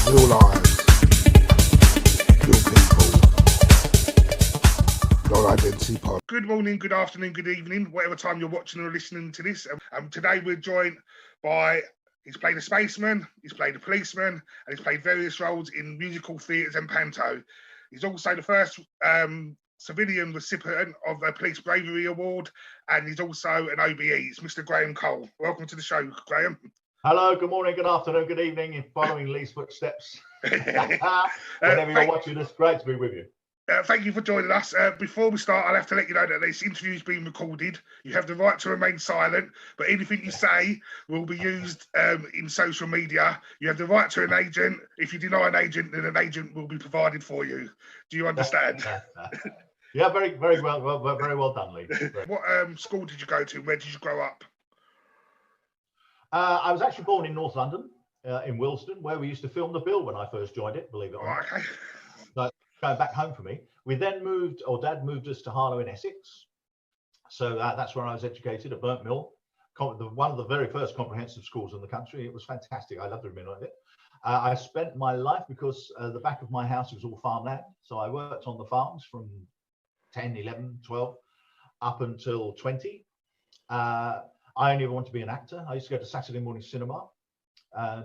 real lives, real people, no identity pod. Good morning, good afternoon, good evening, whatever time you're watching or listening to this. Today we're joined by, he's played a spaceman, he's played a policeman, and he's played various roles in musical theatres and panto. He's also the first civilian recipient of a Police Bravery Award, and he's also an OBE. It's Mr. Graham Cole. Welcome to the show, Graham. Hello, good morning, good afternoon, good evening, in following Lee's footsteps. Whenever you're watching, it's great to be with you. Thank you for joining us. Before we start, I'll have to let you know that this interview is being recorded. You have the right to remain silent, but anything you say will be used in social media. You have the right to an agent. If you deny an agent, then an agent will be provided for you. Do you understand? Yeah, very well done, Lee. What school did you go to? Where did you grow up? I was actually born in North London, in Willesden, where we used to film The Bill when I first joined it, believe it or not. Okay. So, going back home for me. We then moved, or Dad moved us to Harlow in Essex. So that's where I was educated at Burnt Mill, one of the very first comprehensive schools in the country. It was fantastic. I loved every minute of it. I spent my life, because the back of my house was all farmland. So I worked on the farms from 10, 11, 12, up until 20. I only ever wanted to be an actor. I used to go to Saturday morning cinema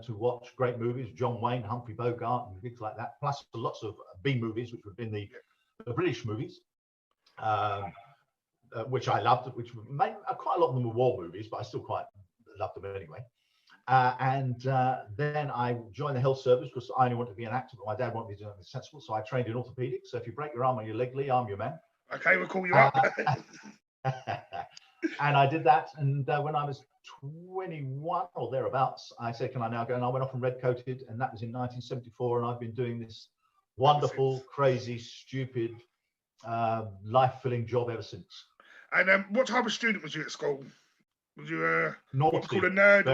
to watch great movies, John Wayne, Humphrey Bogart, and things like that, plus lots of B movies, which would have been the British movies, which I loved, which quite a lot of them were war movies, but I still quite loved them anyway. Then I joined the health service because I only wanted to be an actor, but my dad wanted me to do something sensible, so I trained in orthopedics. So if you break your arm or your leg, Lee, I'm your man. Okay, we'll call you up. And I did that, and when I was 21 or thereabouts, I said, can I now go? And I went off and red-coated, and that was in 1974, and I've been doing this wonderful, crazy, stupid, life-filling job ever since. And what type of student was you at school? Was you naughty, what's called a nerd?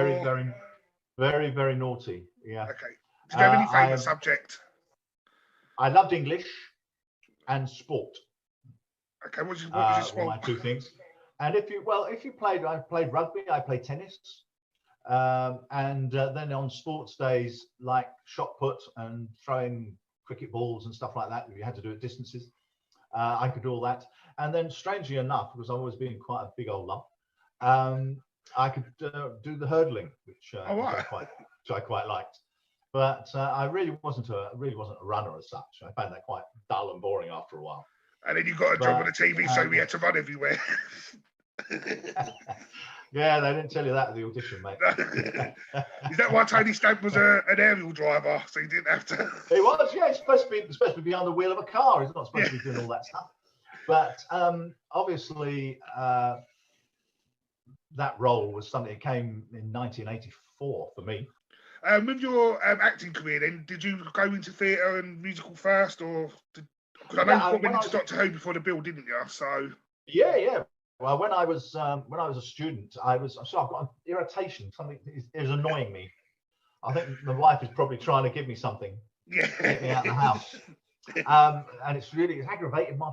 Very naughty, yeah. Okay. Did you have any favourite subject? I loved English and sport. Okay, what was your sport? My two things. And I played rugby, I played tennis, and then on sports days like shot put and throwing cricket balls and stuff like that, you had to do at distances. I could do all that. And then, strangely enough, because I've always been quite a big old lump, I could do the hurdling, which I quite liked. But I really wasn't a runner as such. I found that quite dull and boring after a while. And then you got a job on the TV show, we had to run everywhere. Yeah, they didn't tell you that at the audition, mate. Is that why Tony Stamp was an aerial driver, so he didn't have to? He was, yeah. He's supposed to be behind the wheel of a car. He's not supposed to be doing all that stuff. But obviously, that role was something that came in 1984 for me. With your acting career, then, did you go into theatre and musical first, or because I know you went into Doctor Who before The Bill, didn't you? So yeah. Well, when I was a student, I've got an irritation. Something is annoying me. I think my wife is probably trying to give me something. Yeah. Get me out of the house. And it's aggravated my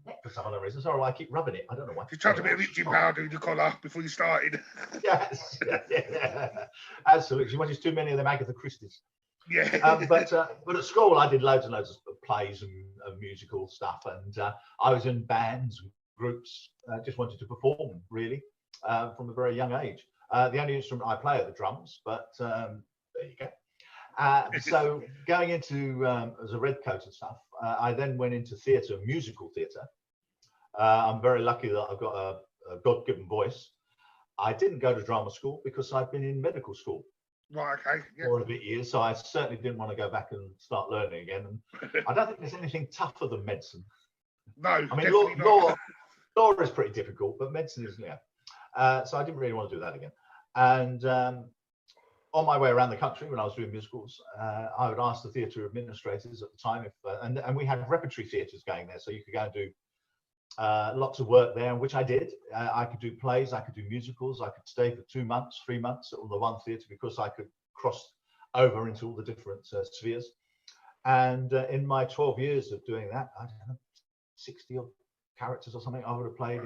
neck for some other reason. So I keep rubbing it. I don't know why. You tried a bit of itching powder in your collar before you started. Yes, yeah. Absolutely. She watches too many of them Agatha Christie's. Yeah. But at school, I did loads and loads of plays and musical stuff, and I was in bands, groups. Just wanted to perform, really, from a very young age. The only instrument I play are the drums, but there you go. So going into as a redcoat and stuff, I then went into theatre, musical theatre. I'm very lucky that I've got a God-given voice. I didn't go to drama school because I've been in medical school. Right, okay. Yeah. For a bit years, so I certainly didn't want to go back and start learning again. And I don't think there's anything tougher than medicine. No, I mean, law is pretty difficult, but medicine isn't. Yeah. So I didn't really want to do that again. And on my way around the country when I was doing musicals, I would ask the theatre administrators at the time and we had repertory theatres going there, so you could go and do lots of work there, which I did. I could do plays, I could do musicals, I could stay for 2 months, 3 months at the one theatre because I could cross over into all the different spheres. And in my 12 years of doing that, I don't know, 60 odd characters or something I would have played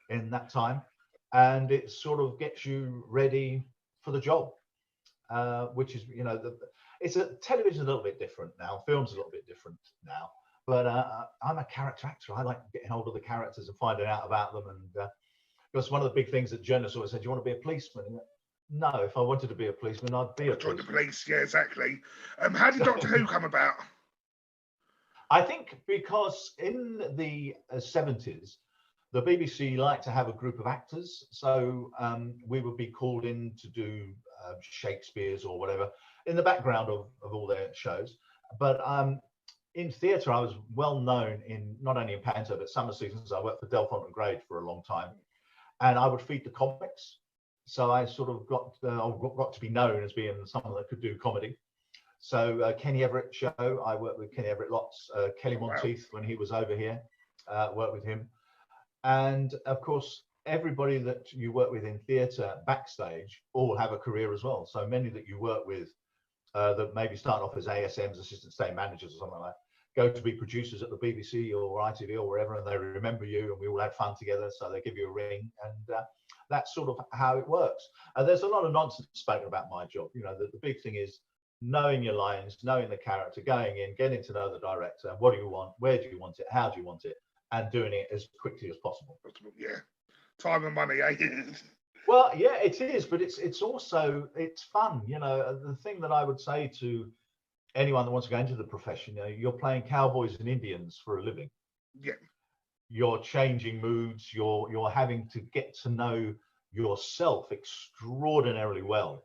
in that time. And it sort of gets you ready for the job, which is, television's a little bit different now. Film's a little bit different now. But I'm a character actor. I like getting hold of the characters and finding out about them. And because one of the big things that journalists always said, "Do you want to be a policeman?" And no, if I wanted to be a policeman, I'd be a Join the policeman. police, yeah, exactly. How did Doctor Who come about? I think because in the 70s, the BBC liked to have a group of actors. So we would be called in to do Shakespeare's or whatever in the background of all their shows. But in theatre, I was well known in not only in panto, but summer seasons. I worked for Delphont and Grade for a long time, and I would feed the comics. So I sort of got to be known as being someone that could do comedy. So Kenny Everett show, I worked with Kenny Everett lots. Kelly Monteith, when he was over here, worked with him. And of course, everybody that you work with in theatre backstage all have a career as well. So many that you work with that maybe start off as ASMs, assistant stage managers or something like that, go to be producers at the BBC or ITV or wherever, and they remember you, and we all had fun together, so they give you a ring, and that's sort of how it works. There's a lot of nonsense spoken about my job. You know, the big thing is knowing your lines, knowing the character, going in, getting to know the director, what do you want, where do you want it, how do you want it, and doing it as quickly as possible. Yeah, time and money, eh? Well, yeah, it is, but it's also fun. You know, the thing that I would say to anyone that wants to go into the profession, you know, you're playing cowboys and Indians for a living. Yeah. You're changing moods. You're having to get to know yourself extraordinarily well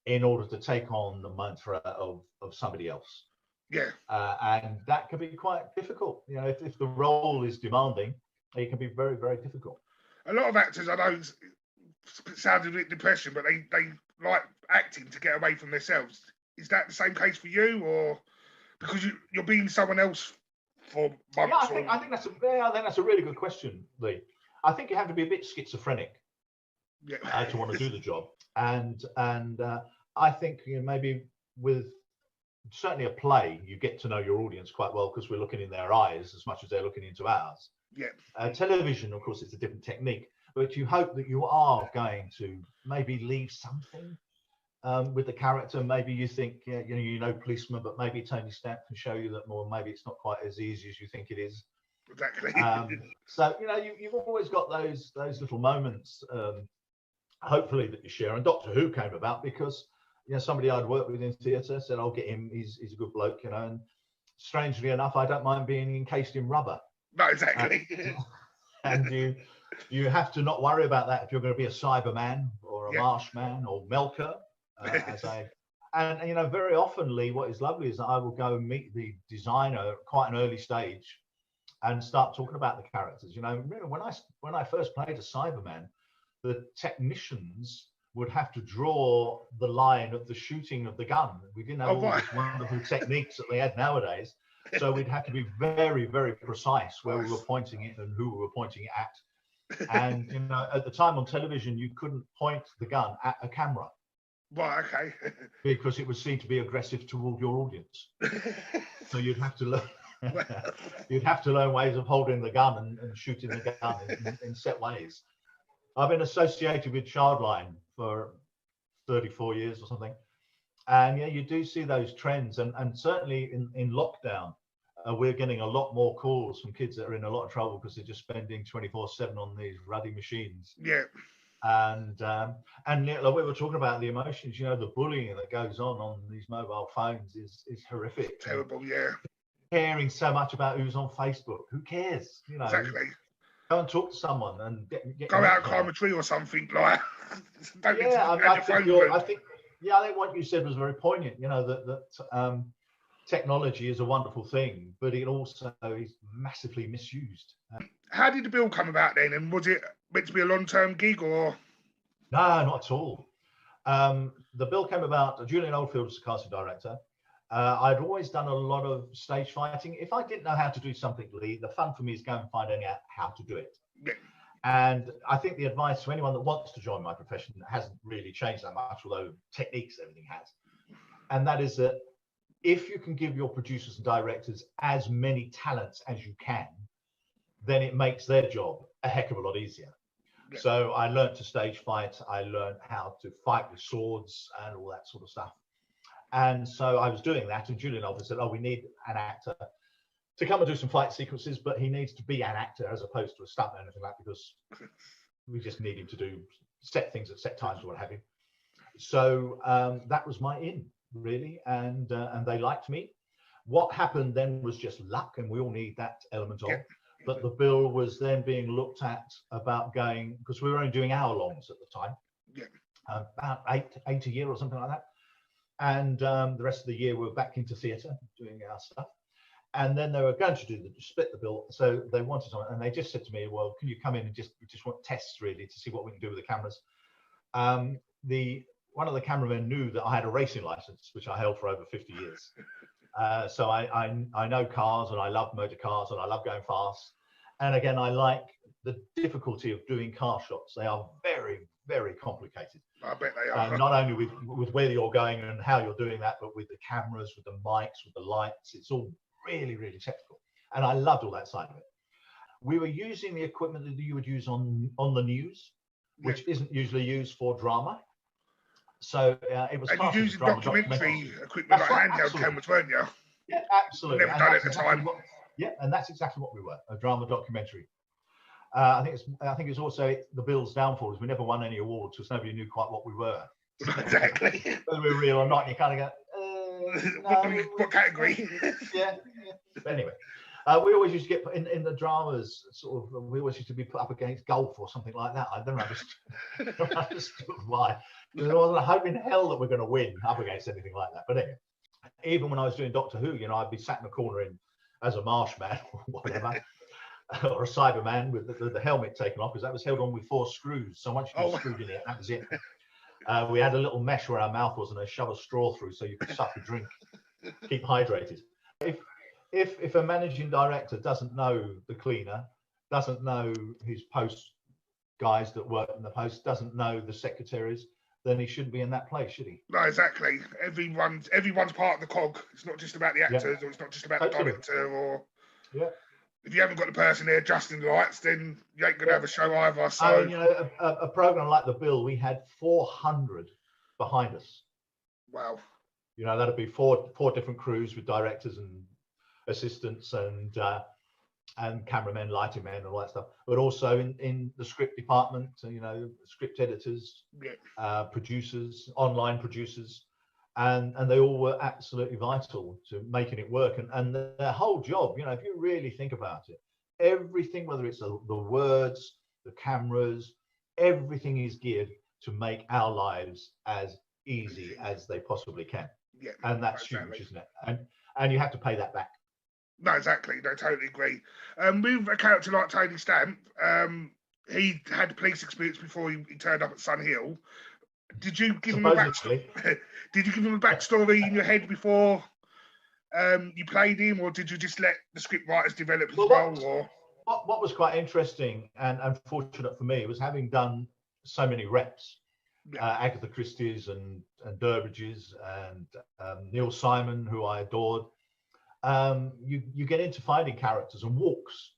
in order to take on the mantra of somebody else. Yeah. And that can be quite difficult. You know, if the role is demanding, it can be very, very difficult. A lot of actors, I know, sounds a bit depressing, but they like acting to get away from themselves. Is that the same case for you, or because you're being someone else for months? Yeah, I think that's a really good question, Lee. I think you have to be a bit schizophrenic to want to do the job, and I think, you know, maybe with certainly a play, you get to know your audience quite well because we're looking in their eyes as much as they're looking into ours. Yeah. Television, of course, it's a different technique, but you hope that you are going to maybe leave something with the character. Maybe you think, you know, policeman, but maybe Tony Stamp can show you that more. Maybe it's not quite as easy as you think it is. Exactly. So, you know, you've always got those little moments, hopefully, that you share. And Doctor Who came about because, you know, somebody I'd worked with in theatre said, "I'll get him. He's a good bloke," you know. And strangely enough, I don't mind being encased in rubber. No, exactly. And you have to not worry about that if you're going to be a Cyberman or a Marshman or Melker. And you know, very often, Lee, what is lovely is that I will go and meet the designer at quite an early stage and start talking about the characters. You know, remember when I first played a Cyberman, the technicians would have to draw the line of the shooting of the gun. We didn't have all these wonderful techniques that they had nowadays. So we'd have to be very, very precise where we were pointing it and who we were pointing it at. And, you know, at the time on television, you couldn't point the gun at a camera. Right, okay. Because it was seen to be aggressive toward your audience. So you'd have to learn ways of holding the gun and shooting the gun in set ways. I've been associated with Childline for 34 years or something. And yeah, you do see those trends, and certainly in lockdown, we're getting a lot more calls from kids that are in a lot of trouble because they're just spending 24/7 on these ruddy machines. Yeah. And like we were talking about the emotions, you know, the bullying that goes on these mobile phones is horrific. Terrible, yeah. Caring so much about who's on Facebook, who cares? You know, exactly. Go and talk to someone and get go out, climb a tree or something like. I think what you said was very poignant. You know that technology is a wonderful thing, but it also is massively misused. How did the bill come about then? And was it meant to be a long-term gig or? No, not at all. The bill came about. Julian Oldfield was the casting director. I'd always done a lot of stage fighting. If I didn't know how to do something, Lee, the fun for me is go and find out how to do it. Yeah. And I think the advice to anyone that wants to join my profession hasn't really changed that much, although techniques, everything has. And that is that if you can give your producers and directors as many talents as you can, then it makes their job a heck of a lot easier. Yeah. So I learned to stage fight. I learned how to fight with swords and all that sort of stuff. And so I was doing that, and Julian obviously said, "Oh, we need an actor to come and do some fight sequences, but he needs to be an actor as opposed to a stuntman or anything like that, because we just need him to do set things at set times or what have you." So that was my in, really, and they liked me. What happened then was just luck, and we all need that element of. But the bill was then being looked at about going, because we were only doing hour-longs at the time, about eight a year or something like that. And the rest of the year we were back into theatre doing our stuff. And then they were going to split the bill, so they wanted someone, and they just said to me, "Well, can you come in and just want tests really to see what we can do with the cameras?" One of the cameramen knew that I had a racing license, which I held for over 50 years. So I know cars, and I love motor cars, and I love going fast. And again, I like the difficulty of doing car shots. They are very, very complicated. I bet they are. Not only with where you're going and how you're doing that, but with the cameras, with the mics, with the lights. It's all really, really technical. And I loved all that side of it. We were using the equipment that you would use on the news, which isn't usually used for drama. So it was. And you using documentary equipment like handheld cameras, weren't you? Yeah, absolutely. Never done it at the time. And that's exactly what we were, a drama documentary. I think it's also the bill's downfall is we never won any awards because nobody knew quite what we were. Exactly. Whether we were real or not, you kind of go, no, what category? yeah. But anyway, we always used to get put in the dramas, sort of, we always used to be put up against golf or something like that. I don't understood why. Because there wasn't a hope in hell that we're going to win up against anything like that. But anyway, even when I was doing Doctor Who, I'd be sat in the corner as a Marshman or whatever. Or a Cyberman with the helmet taken off, because that was held on with 4 screws. So once you screwed in it, that was it. We had a little mesh where our mouth was, and they shove a straw through so you could suck a drink, keep hydrated. If a managing director doesn't know the cleaner, doesn't know his post guys that work in the post, doesn't know the secretaries, then he shouldn't be in that place, should he? No, exactly. Everyone's part of the cog. It's not just about the actors, or it's not just about the director, or if you haven't got the person there adjusting the lights, then you ain't going to have a show either. So, I mean, a program like The Bill, we had 400 behind us. Wow. That'd be four different crews with directors and assistants and cameramen, lighting men, and all that stuff. But also in the script department, script editors, producers, online producers. And they all were absolutely vital to making it work. And their whole job, if you really think about it, everything, whether it's the words, the cameras, everything is geared to make our lives as easy as they possibly can. Yeah, and that's huge, isn't it? And you have to pay that back. No, exactly. No, totally agree. With a character like Tony Stamp, he had police experience before he turned up at Sun Hill. Did you give him a backstory? Did you give him a backstory in your head before you played him, or did you just let the script writers develop as well? What was quite interesting and unfortunate for me was having done so many reps, Agatha Christie's and Durbridge's and Neil Simon, who I adored. You get into finding characters and walks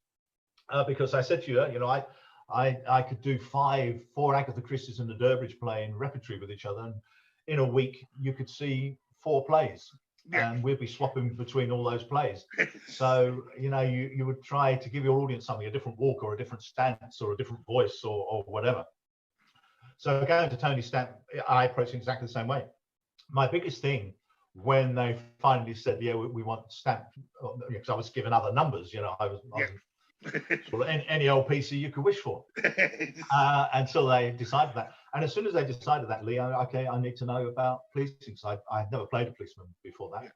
because I said to you, I could do 4 Agatha Christie's and the Durbridge playing repertory with each other, and in a week you could see 4 plays, and we'd be swapping between all those plays. So you would try to give your audience something, a different walk or a different stance or a different voice or whatever. So going to Tony Stamp, I approached it exactly the same way. My biggest thing when they finally said, we want Stamp, because I was given other numbers, I was sort of any old PC you could wish for until they decided that. And as soon as they decided that, Lee, I need to know about policing, because I had never played a policeman before that.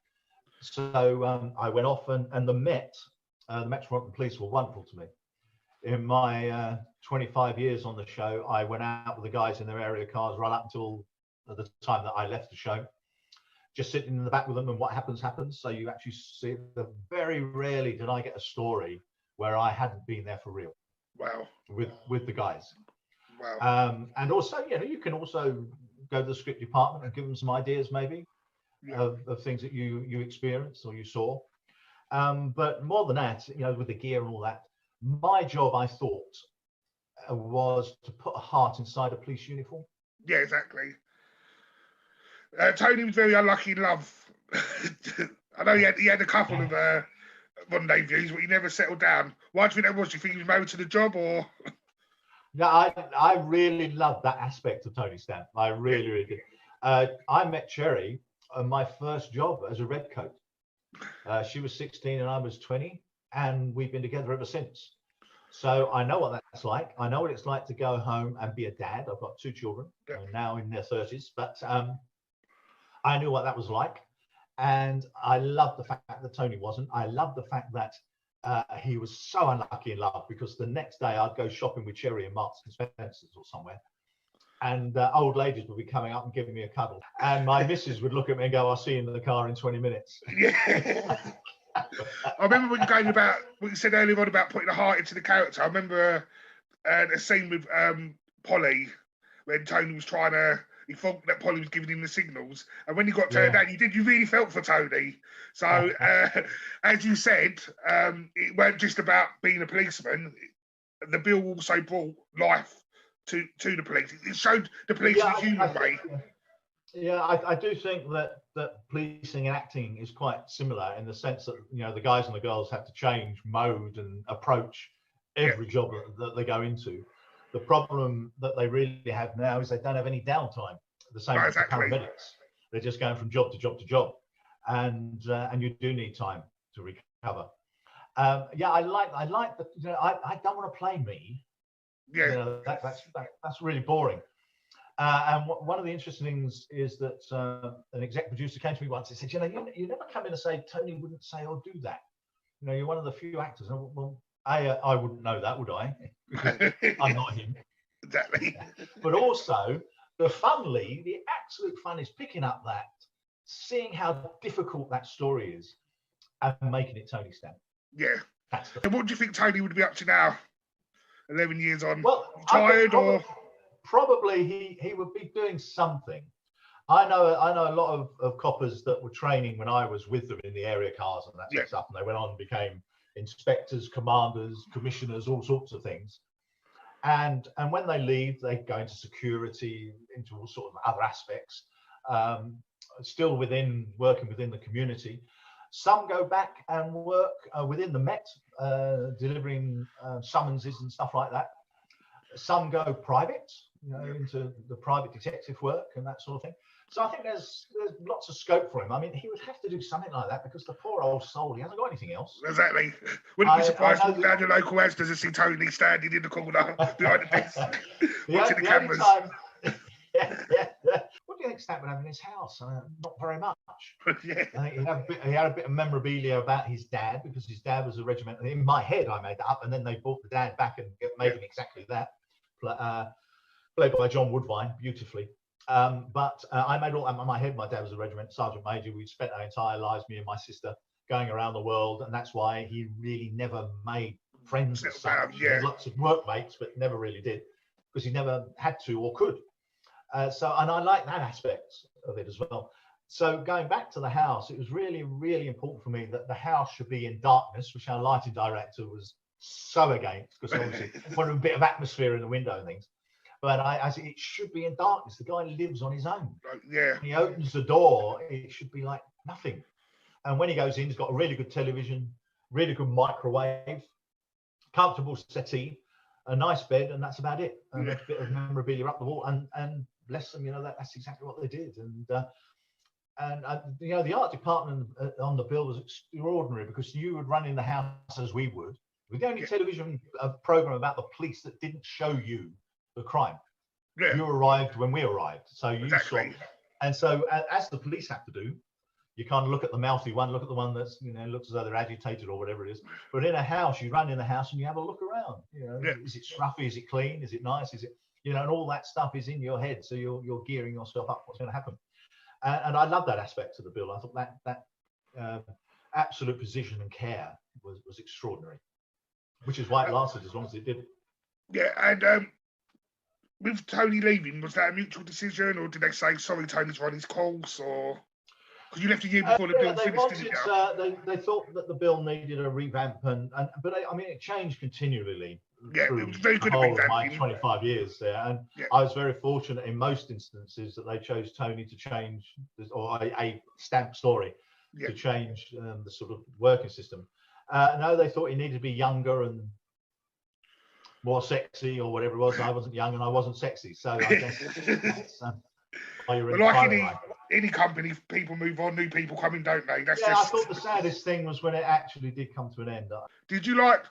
So I went off, and the Metropolitan Police were wonderful to me. In my 25 years on the show, I went out with the guys in their area cars right up until the time that I left the show, just sitting in the back with them, and what happens. So you actually see that very rarely did I get a story where I hadn't been there for real. Wow. With the guys. Wow. And also, you can also go to the script department and give them some ideas maybe of things that you experienced or you saw. But more than that, with the gear and all that, my job, I thought, was to put a heart inside a police uniform. Yeah, exactly. Tony was very unlucky in love. I know he had a couple of rendezvous, but he never settled down. Why do you think that was? Do you think he was married to the job, or? No, I really loved that aspect of Tony Stamp. I really, really did. I met Cherry on my first job as a redcoat. She was 16 and I was 20, and we've been together ever since. So I know what that's like. I know what it's like to go home and be a dad. I've got 2 children, now in their 30s, but I knew what that was like. And I love the fact that Tony wasn't. I love the fact that he was so unlucky in love, because the next day I'd go shopping with Cherry in Marks and Spencer's or somewhere, and old ladies would be coming up and giving me a cuddle, and my missus would look at me and go, "I'll see you in the car in 20 minutes." Yeah. I remember when you going about what you said earlier on about putting a heart into the character. I remember a scene with Polly when Tony was trying to. He thought that Polly was giving him the signals, and when he got turned down, you really felt for Tony. So, as you said, it weren't just about being a policeman. The bill also brought life to the police. It showed the police in a human way. Yeah, I do think that policing and acting is quite similar, in the sense that, you know, the guys and the girls have to change mode and approach every job that they go into. The problem that they really have now is they don't have any downtime. The same as the paramedics. They're just going from job to job to job, and you do need time to recover. I like the. You know, I don't want to play me. Yeah, you know, that's really boring. And one of the interesting things is that an exec producer came to me once and said, "You know, you never come in and say Tony wouldn't say or do that. You know, you're one of the few actors." And well, I wouldn't know that, would I? I'm not him. Exactly. But also, the absolute fun is picking up that, seeing how difficult that story is, and making it Tony Stamp. Yeah. And what do you think Tony would be up to now, 11 years on? Well, tired or? Probably he would be doing something. I know a lot of coppers that were training when I was with them in the area cars and that sort of stuff, and they went on and became inspectors, commanders, commissioners, all sorts of things. And when they leave, they go into security, into all sorts of other aspects, still working within the community. Some go back and work within the Met, delivering summonses and stuff like that. Some go private, you know, into the private detective work and that sort of thing. So I think there's lots of scope for him. I mean, he would have to do something like that, because the poor old soul, he hasn't got anything else. Exactly. Wouldn't be surprised to walk down your local Asda's and see Tony standing in the corner behind the desk, watching the cameras. What do you think Stamp would have in his house? Not very much. He had a bit of memorabilia about his dad, because his dad was a regimental. In my head, I made that up, and then they brought the dad back and made him exactly that. Played by John Woodvine, beautifully. But I made all that in my head. My dad was a regiment sergeant major. We spent our entire lives, me and my sister, going around the world, and that's why he really never made friends as such. He had lots of workmates, but never really did, because he never had to or could. And I like that aspect of it as well. So going back to the house, it was really, really important for me that the house should be in darkness, which our lighting director was so against, because obviously wanted a bit of atmosphere in the window and things. But I said, it should be in darkness. The guy lives on his own. Yeah. When he opens the door, it should be like nothing. And when he goes in, he's got a really good television, really good microwave, comfortable settee, a nice bed, and that's about it. And a bit of memorabilia up the wall. And bless them, you know, that's exactly what they did. And you know, the art department on the bill was extraordinary, because you would run in the house as we would, with the only television program about the police that didn't show you the crime. You arrived when we arrived, so you saw. And so, as the police have to do, you can't look at the mouthy one, look at the one that's, you know, looks as though they're agitated or whatever it is. But in a house, you run in the house and you have a look around. You know, is it scruffy? Is it clean? Is it nice? Is it, you know, and all that stuff is in your head, so you're gearing yourself up what's going to happen. And I love that aspect of the bill. I thought that absolute precision and care was extraordinary, which is why it lasted as long as it did. Yeah, and with Tony leaving, was that a mutual decision, or did they say, sorry, Tony's run his course, or because you left a year before the bill finished? They thought that the bill needed a revamp, but I mean, it changed continually. Yeah, through it was very good the at whole big of my acting. 25 years there, and Yeah. I was very fortunate in most instances that they chose Tony to change or a stamp story Yeah. to change the sort of working system. No, they thought he needed to be younger and more sexy or whatever it was. I wasn't young and I wasn't sexy, so I guess that's why you're in But the like pilot line. any company, people move on, new people come in, don't they? That's Yeah, just... I thought the saddest thing was when it actually did come to an end. Did you like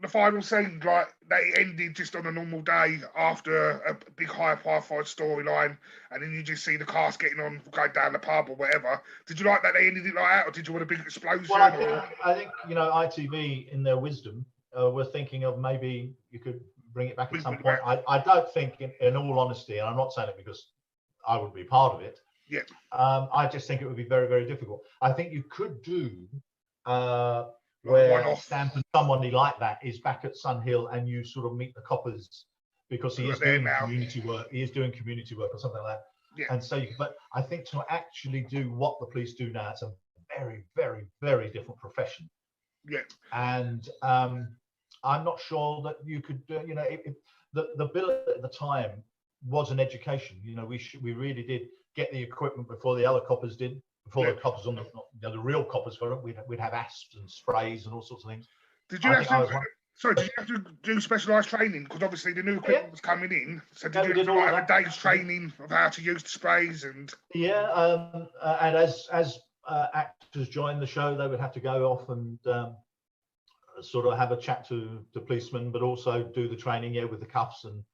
the final scene, like that it ended just on a normal day after a big high-profile storyline, and then you just see the cast getting on, going down the pub or whatever? Did you like that they ended it like that, or did you want a big explosion? Well, I think ITV in their wisdom were thinking of maybe you could bring it back at some point. I don't think, in all honesty, and I'm not saying it because I would be part of it. Yeah. I just think it would be very, very difficult. I think you could do where Stamp and somebody like that is back at Sun Hill and you sort of meet the coppers because he is doing community work. He is doing community work or something like that. Yeah. And so, but I think to actually do what the police do now, it's a very, very, very different profession. Yeah. And I'm not sure that you could, the bill at the time was an education. We really did get the equipment before the other coppers did. Before the coppers on the real coppers got it, we'd have asps and sprays and all sorts of things. Did you have to do specialised training? Because obviously the new equipment was coming in. So did you have a day's training of how to use the sprays and? Yeah, and as actors joined the show, they would have to go off and sort of have a chat to policemen, but also do the training with the cuffs and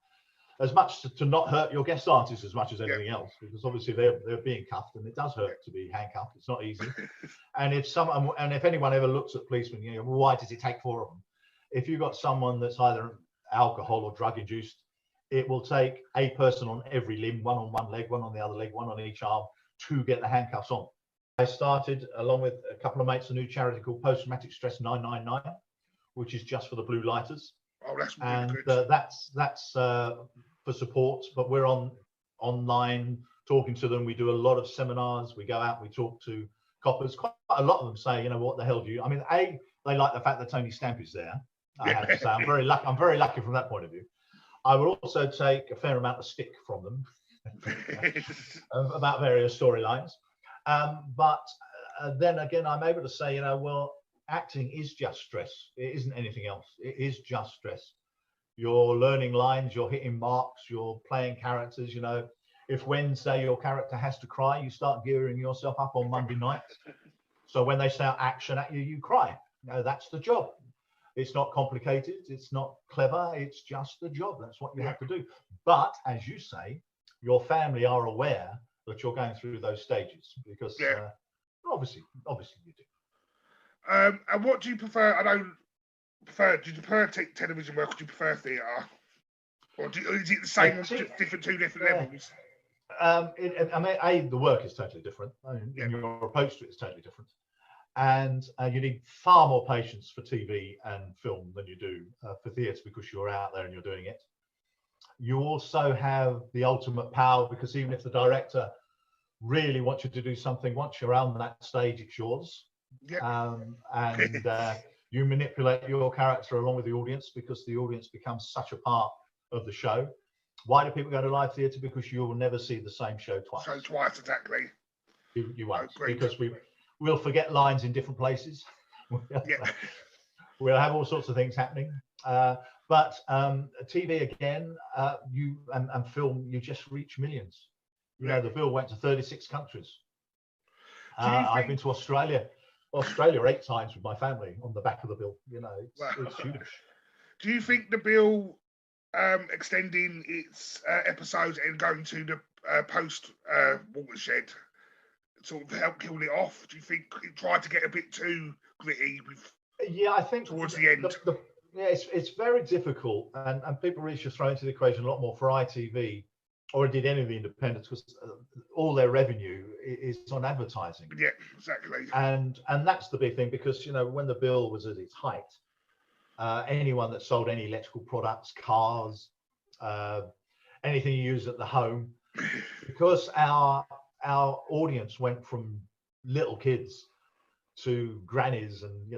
as much to not hurt your guest artists as much as anything else, because obviously they're being cuffed and it does hurt to be handcuffed. It's not easy. And if anyone ever looks at policemen, well, why does it take 4 of them? If you've got someone that's either alcohol or drug induced, it will take a person on every limb, one on one leg, one on the other leg, one on each arm, to get the handcuffs on. I started, along with a couple of mates, a new charity called Post Traumatic Stress 999, which is just for the blue lighters. Oh, that's really and good. That's for support, but we're online talking to them. We do a lot of seminars. We go out, we talk to coppers. Quite a lot of them say, what the hell do you? I mean, they like the fact that Tony Stamp is there. I have to say, I'm very lucky from that point of view. I will also take a fair amount of stick from them about various storylines. But then again, I'm able to say, well, acting is just stress. It isn't anything else. It is just stress. You're learning lines, you're hitting marks, you're playing characters. If Wednesday your character has to cry, you start gearing yourself up on Monday night. So when they shout action at you, you cry. That's the job. It's not complicated. It's not clever. It's just the job. That's what you have to do. But as you say, your family are aware that you're going through those stages because obviously you do. And what do you prefer? Do you prefer television work or do you prefer theatre? Or is it the same on two different levels? The work is totally different. And your approach to it is totally different. And you need far more patience for TV and film than you do for theatre because you're out there and you're doing it. You also have the ultimate power because even if the director really wants you to do something, once you're on that stage, it's yours. You manipulate your character along with the audience because the audience becomes such a part of the show. Why do people go to live theatre? Because you will never see the same show twice. So twice, exactly. You won't, because we'll forget lines in different places. We'll have all sorts of things happening. But TV again, and film, you just reach millions. The bill went to 36 countries. I've been to Australia 8 times with my family on the back of the bill. It's huge. Do you think the bill extending its episodes and going to the post watershed sort of helped kill it off? Do you think it tried to get a bit too gritty I think towards the end? It's very difficult, and people really should throw into the equation a lot more for ITV or indeed any of the independents because all their revenue is on advertising. Yeah, exactly. And that's the big thing because when the bill was at its height, anyone that sold any electrical products, cars, anything you use at the home, because our audience went from little kids to grannies, and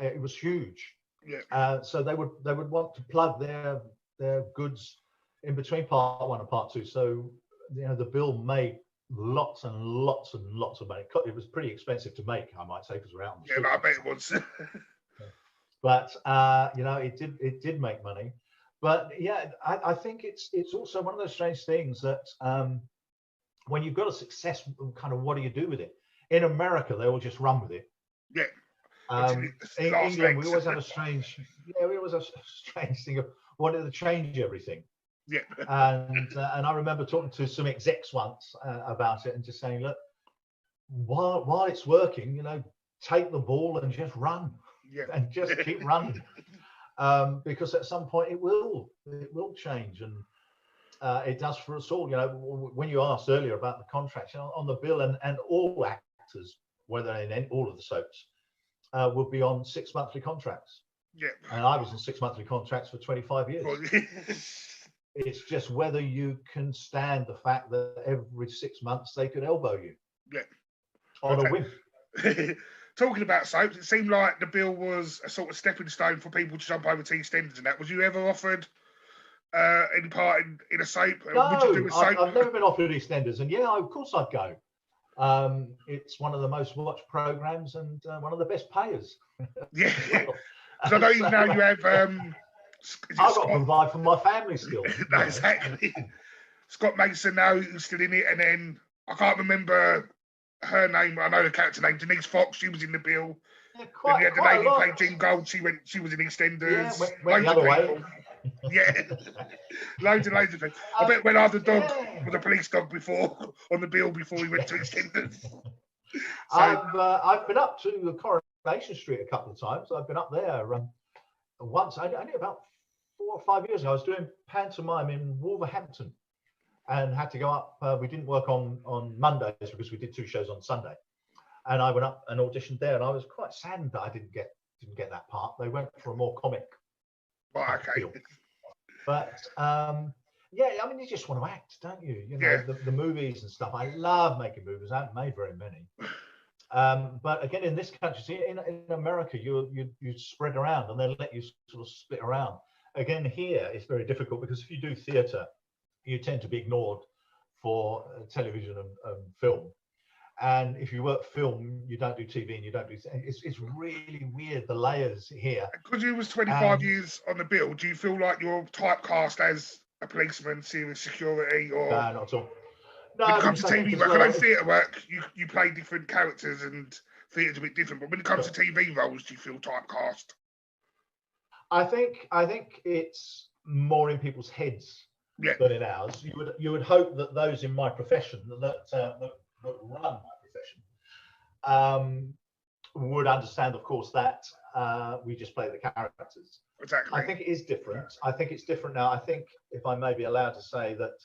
it was huge. Yeah. So they would want to plug their goods in between part one and part two. So the Bill made lots and lots and lots of money. It was pretty expensive to make, I might say, because we're out on the Yeah, street. I bet it was. But it did make money. But yeah, I think it's also one of those strange things that when you've got a success, kind of what do you do with it? In America, they will just run with it. Yeah. In England, we always have a strange thing of wanting to change everything. Yeah. And I remember talking to some execs once about it and just saying, look, while it's working, take the ball and just run. Yeah. And just keep running, because at some point it will change, and it does for us all. When you asked earlier about the contracts, on the Bill, and all actors, whether in all of the soaps, will be on 6 monthly contracts. Yeah. And I was in 6 monthly contracts for 25 years. It's just whether you can stand the fact that every 6 months they could elbow you. Yeah. On a whim. Talking about soaps, it seemed like the Bill was a sort of stepping stone for people to jump over to EastEnders and that. Was you ever offered any part in a soap? No, Would you do a soap? I've never been offered EastEnders, and yeah, of course I'd go. It's one of the most watched programs and one of the best payers. Yeah, because I know even now you have. I've got to provide for my family still. No, exactly. Scott Mason now, who's still in it, and then I can't remember her name. I know the character name, Denise Fox. She was in the Bill. Yeah, then you had the lady who played Jean Gold. She was in EastEnders. Yeah, went the other way. Yeah, loads and loads of things. I bet when I had the dog was a police dog before on the Bill before he went to EastEnders. So, I've been up to Coronation Street a couple of times. I've been up there once. Only about 4 or 5 years ago. I was doing pantomime in Wolverhampton, and had to go up. We didn't work on Mondays because we did 2 shows on Sunday, and I went up and auditioned there, and I was quite saddened that I didn't get that part. They went for a more comic. Right, okay. Feel. But yeah, I mean, you just want to act, don't you? Yeah. The movies and stuff. I love making movies. I haven't made very many. But again, in this country, see, in America, you spread around and they let you sort of split around. Again, here it's very difficult because if you do theatre, you tend to be ignored for television and film. And if you work film, you don't do TV and you don't do. It's really weird, the layers here. Because you was 25 years on the Bill, do you feel like you're typecast as a policeman, serious security, or? No, not at all. No, when it comes to TV work, I know theatre work, you play different characters and theatre's a bit different. But when it comes to TV roles, do you feel typecast? I think it's more in people's heads than in ours. You would hope that those in my profession that run my profession would understand, of course, that we just play the characters. Exactly. I think it is different. I think it's different now. I think, if I may be allowed to say that,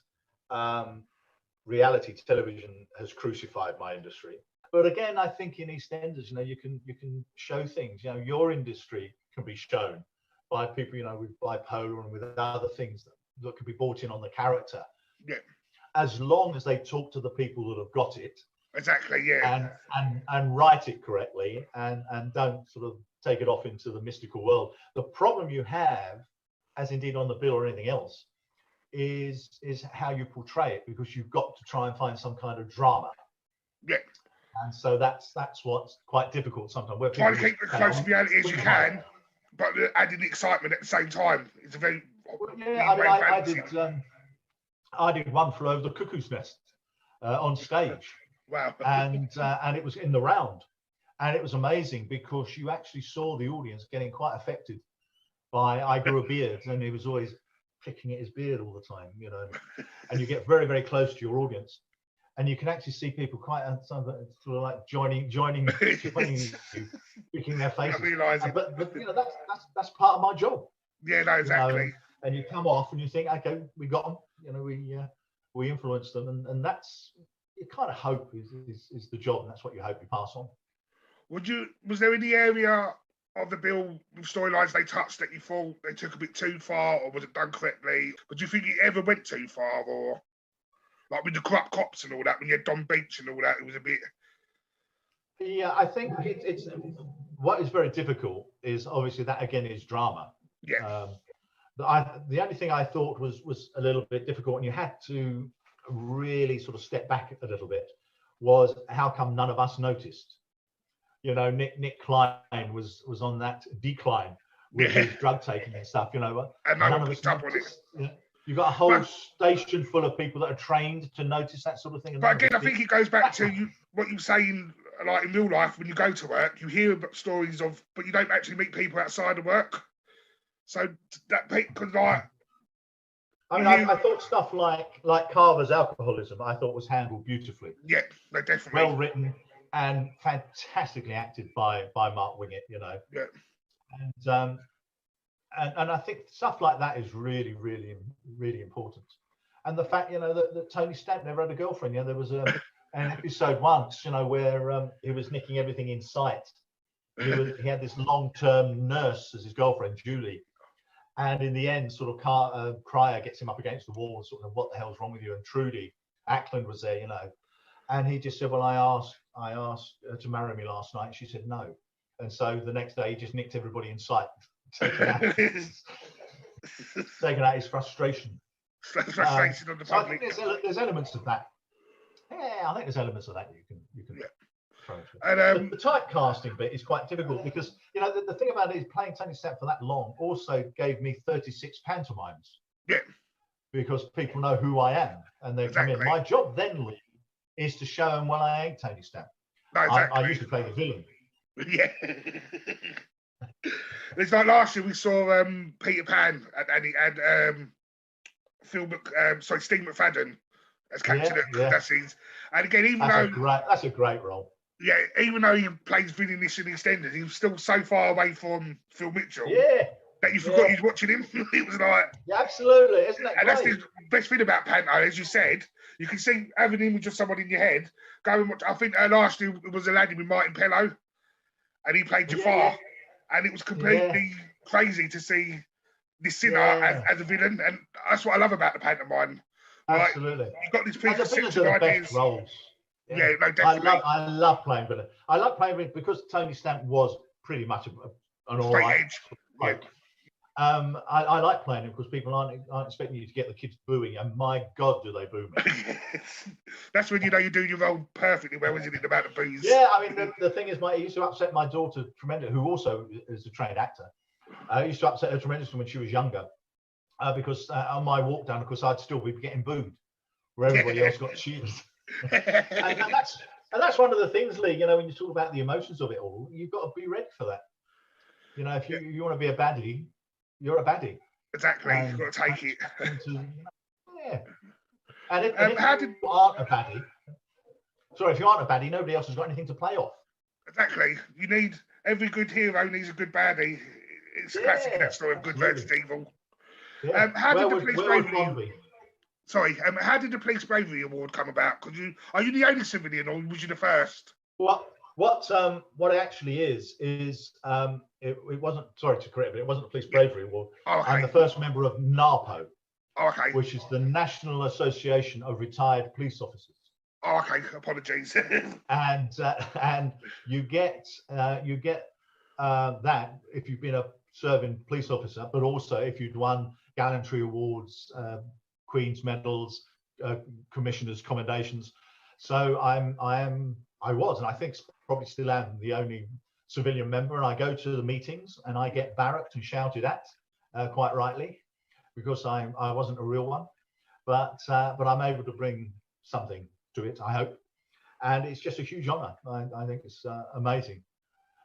reality television has crucified my industry. But again, I think in EastEnders, you can show things. Your industry can be shown by people, with bipolar and with other things that can be brought in on the character. Yeah. As long as they talk to the people that have got it. Exactly, yeah. And write it correctly and don't sort of take it off into the mystical world. The problem you have, as indeed on the Bill or anything else, is how you portray it, because you've got to try and find some kind of drama. Yeah. And so that's what's quite difficult sometimes. Where trying to keep it close to reality as you can, but adding excitement at the same time. It's a very I did One Flew Over the Cuckoo's Nest on stage. Wow. And it was in the round, and it was amazing because you actually saw the audience getting quite affected by I grew a beard, and he was always picking at his beard all the time, and you get very, very close to your audience, and you can actually see people quite sort of like joining you, picking their faces. But that's part of my job. Yeah, no, exactly. And you come off and you think, okay, we got them. We influenced them, and that's, you kind of hope is the job, and that's what you hope you pass on. Was there any area of the Bill storylines they touched that you thought they took a bit too far, or was it done correctly? But do you think it ever went too far, or like with the corrupt cops and all that, when you had Don Beach and all that, it was a bit? Yeah, I think it's what is very difficult is obviously that again is drama. Yeah. The only thing I thought was a little bit difficult, and you had to really sort of step back a little bit, was how come none of us noticed? You know, Nick Klein was on that decline with his drug taking and stuff. You know, and none of us noticed. You know, you've got a whole station full of people that are trained to notice that sort of thing. But again, I think it goes back to what you say in like in real life when you go to work, you hear about stories of, but you don't actually meet people outside of work. So that because like, I mean, I thought stuff like Carver's alcoholism, I thought was handled beautifully. Yeah, no, definitely well written and fantastically acted by Mark Wingett. You know. Yeah. And I think stuff like that is really, really, really important. And the fact, you know, that Tony Stamp never had a girlfriend. You know, there was an episode once, you know, where he was nicking everything in sight. He had this long-term nurse as his girlfriend, Julie. And in the end, sort of Cryer gets him up against the wall and sort of, what the hell's wrong with you? And Trudy Ackland was there, you know. And he just said, well, I asked her to marry me last night. She said no. And so the next day, he just nicked everybody in sight. Taking out his frustration. Frustration on the so public. I think there's elements of that. Yeah, I think there's elements of that you can throw into. And the typecasting bit is quite difficult because, you know, the thing about it is playing Tony Stamp for that long also gave me 36 pantomimes. Yeah. Because people know who I am and they come in. My job then, Lee, is to show them when I ain't Tony Stamp. No, exactly. I used to play the villain. Yeah. It's like last year we saw Peter Pan and he had Steve McFadden as Captain Dashies. And again, even that's a great role. Yeah, even though he plays villainous in EastEnders, he was still so far away from Phil Mitchell. Yeah. That you forgot he was watching him. It was like, yeah, absolutely, isn't that? And great? That's the best thing about Panto, as you said. You can see having an image of someone in your head. Go and watch. I think last year it was Aladdin with Martin Pellow, and he played Jafar, and it was completely crazy to see this sinner as a villain, and that's what I love about the pantomime. Absolutely, you've got these preconceived ideas. Roles. Yeah, no, definitely. I love playing villain. I love playing villain because Tony Stamp was pretty much an all right bloke. I like playing him because people aren't expecting you to get the kids booing, and my God, do they boo me. That's when you know you do your role perfectly well, isn't it, about the boos? Yeah, I mean, the thing is, it used to upset my daughter tremendously, who also is a trained actor. It used to upset her tremendously when she was younger because on my walk down, of course, I'd still be getting booed where everybody else got cheered. and that's one of the things, Lee, you know, when you talk about the emotions of it all, you've got to be ready for that. You know, if you want to be a baddie, you're a baddie. Exactly, you've got to take it. Yeah. And if you aren't a baddie, if you aren't a baddie, nobody else has got anything to play off. Exactly. You need, every good hero needs a good baddie. It's classic in that story of good versus evil. Yeah. How did the Police Bravery Award come about? Are you the only civilian, or was you the first? What it actually is it wasn't, sorry to correct, but it wasn't the Police Bravery Award. Oh, okay. I'm the first member of NARPO, which is the National Association of Retired Police Officers. Oh, okay. Apologies. and you get that if you've been a serving police officer, but also if you'd won gallantry awards, Queen's medals, commissioners' commendations. So I was, and I think probably still am, the only civilian member. And I go to the meetings and I get barracked and shouted at, quite rightly, because I wasn't a real one. But I'm able to bring something to it, I hope. And it's just a huge honour. I think it's amazing.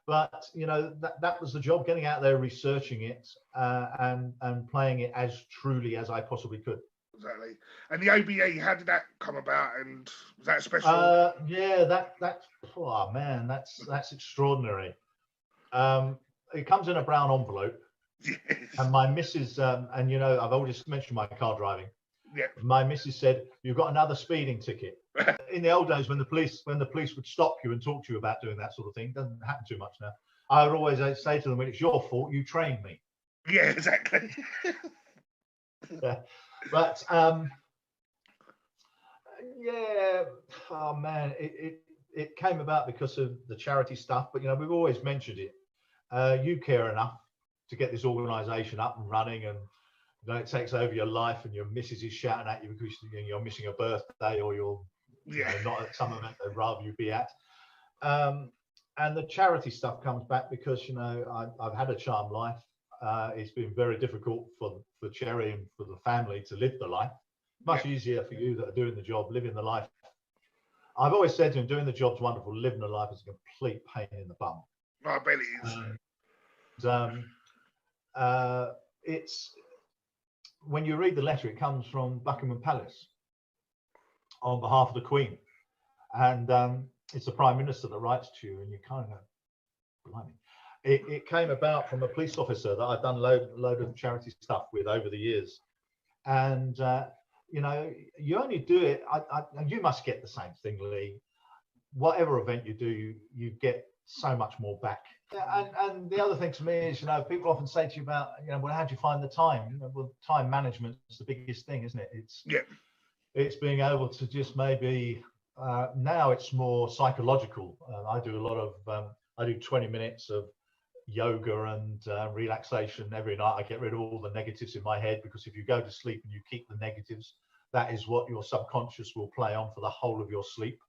But you know, that was the job, getting out there, researching it, and playing it as truly as I possibly could. Exactly. And the OBE, how did that come about? And was that special? Oh man, that's extraordinary. It comes in a brown envelope. Yes. And my missus, and you know, I've already mentioned my car driving. Yeah. My missus said, "You've got another speeding ticket." In the old days, when the police would stop you and talk to you about doing that sort of thing, doesn't happen too much now. I would always say to them, "Well, it's your fault. You trained me." Yeah, exactly. Yeah. But oh man, it came about because of the charity stuff. But you know, we've always mentioned it you care enough to get this organisation up and running, and it takes over your life, and your missus is shouting at you because you're missing a birthday, or you're not at some event they'd rather you be at. And the charity stuff comes back because, I've had a charmed life. It's been very difficult for Cherry and for the family to live the life. Much easier for you that are doing the job, living the life. I've always said to him, doing the job's wonderful, living the life is a complete pain in the bum. I bet it is. It's, when you read the letter, it comes from Buckingham Palace on behalf of the Queen. And it's the Prime Minister that writes to you, and you kind of go, blimey. It came about from a police officer that I've done load of charity stuff with over the years. And, you only do it, and you must get the same thing, Lee. Whatever event you do, you get so much more back. And the other thing to me is, people often say to you about, well, how do you find the time? Well, time management is the biggest thing, isn't it? It's being able to just maybe, now it's more psychological. I do a lot of, I do 20 minutes of yoga and relaxation every night. I get rid of all the negatives in my head, because if you go to sleep and you keep the negatives, that is what your subconscious will play on for the whole of your sleep.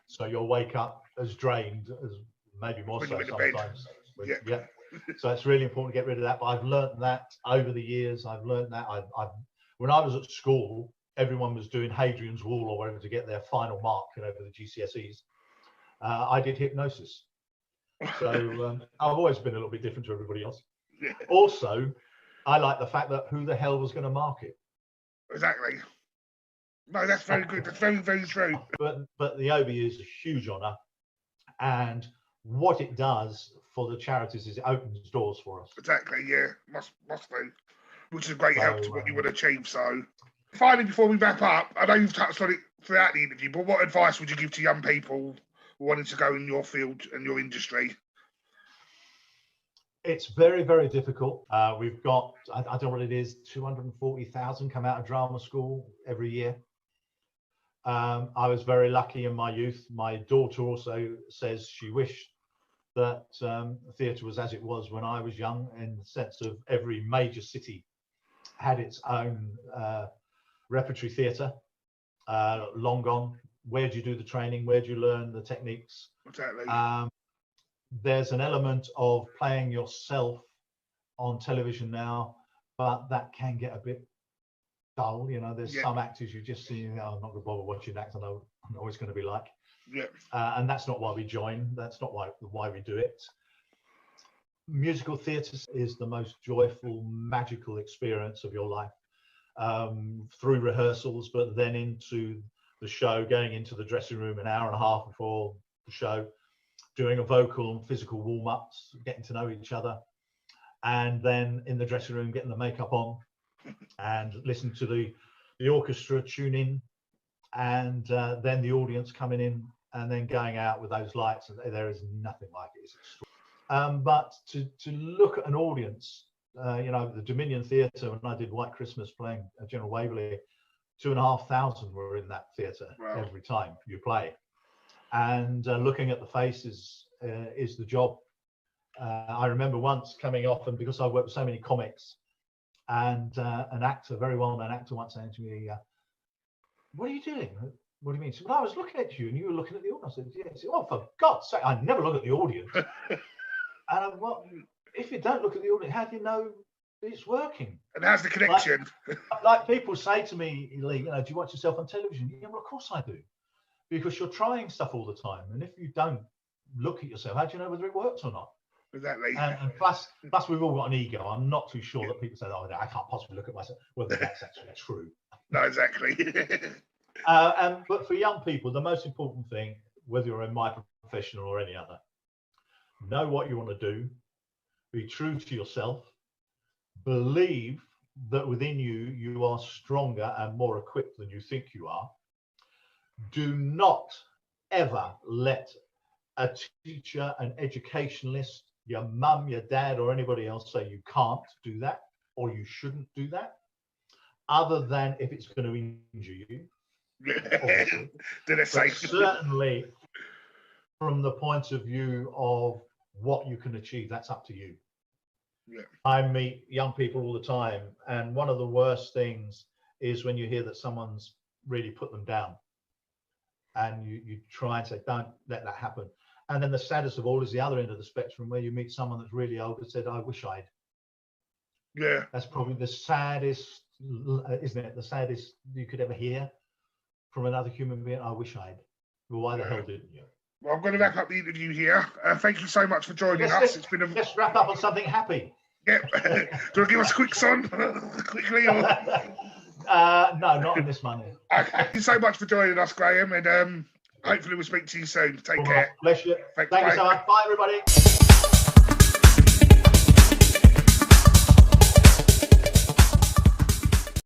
So you'll wake up as drained, as maybe more so sometimes. So it's really important to get rid of that. But I've learned that over the years. I've learned that. When I was at school, everyone was doing Hadrian's Wall or whatever to get their final mark, for the GCSEs. I did hypnosis. So I've always been a little bit different to everybody else. Also, I like the fact that who the hell was going to mark it? Exactly. No, that's very good. That's very, very true. But the OBE is a huge honour, and what it does for the charities is it opens doors for us. Exactly. Yeah, must do. Which is a great help to what you want to achieve. So, finally, before we wrap up, I know you've touched on it throughout the interview, but what advice would you give to young people wanting to go in your field and your industry? It's very, very difficult. We've got, I don't know what it is, 240,000 come out of drama school every year. I was very lucky in my youth. My daughter also says she wished that theatre was as it was when I was young, in the sense of every major city had its own repertory theatre. Long gone. Where do you do the training? Where do you learn the techniques? Exactly. There's an element of playing yourself on television now, but that can get a bit dull. There's some actors you just see, I'm not going to bother watching that, because I know I'm always going to be like. And that's not why we join. That's not why we do it. Musical theatre is the most joyful, magical experience of your life, through rehearsals, but then into the show, going into the dressing room an hour and a half before the show, doing a vocal and physical warm-ups, getting to know each other, and then in the dressing room getting the makeup on and listen to the orchestra tune in, and then the audience coming in, and then going out with those lights. And there is nothing like it. It's extraordinary. But to look at an audience, the Dominion Theatre, when I did White Christmas playing General Waverley, 2,500 were in that theatre every time you play. And looking at the faces is the job. I remember once coming off, and because I worked with so many comics, and an actor, very well-known actor, once saying to me, "What are you doing?" "What do you mean?" "So, well, I was looking at you and you were looking at the audience." I said, "Yeah." He said, "Oh, for God's sake, I never look at the audience." And I'm, well, if you don't look at the audience, how do you know it's working? And how's the connection? Like people say to me, "Lee, do you watch yourself on television?" "Yeah, well, of course I do." Because you're trying stuff all the time, and if you don't look at yourself, how do you know whether it works or not? Exactly. And plus we've all got an ego. I'm not too sure that people say, "Oh, I can't possibly look at myself," whether that's actually true. No, exactly. But for young people, the most important thing, whether you're in my profession or any other, know what you want to do, be true to yourself, believe that within you are stronger and more equipped than you think you are. Do not ever let a teacher, an educationalist, your mum, your dad, or anybody else say you can't do that or you shouldn't do that, other than if it's going to injure you. Did it say? Certainly, from the point of view of what you can achieve, that's up to you. Yeah. I meet young people all the time, and one of the worst things is when you hear that someone's really put them down, and you try and say, don't let that happen. And then the saddest of all is the other end of the spectrum, where you meet someone that's really old that said, I wish I'd. Yeah. That's probably the saddest, isn't it? The saddest you could ever hear from another human being. I wish I'd. Well, why the hell didn't you? Well, I'm going to wrap up the interview here. Thank you so much for joining us. It's been a... Let's wrap up on something happy. Yeah. Do you want to give us a quick song? Quickly? Or... No, not in this money. Okay. Thank you so much for joining us, Graham, and hopefully we'll speak to you soon. Take care. Bless you. Thanks, Thank you so much. Bye, everybody.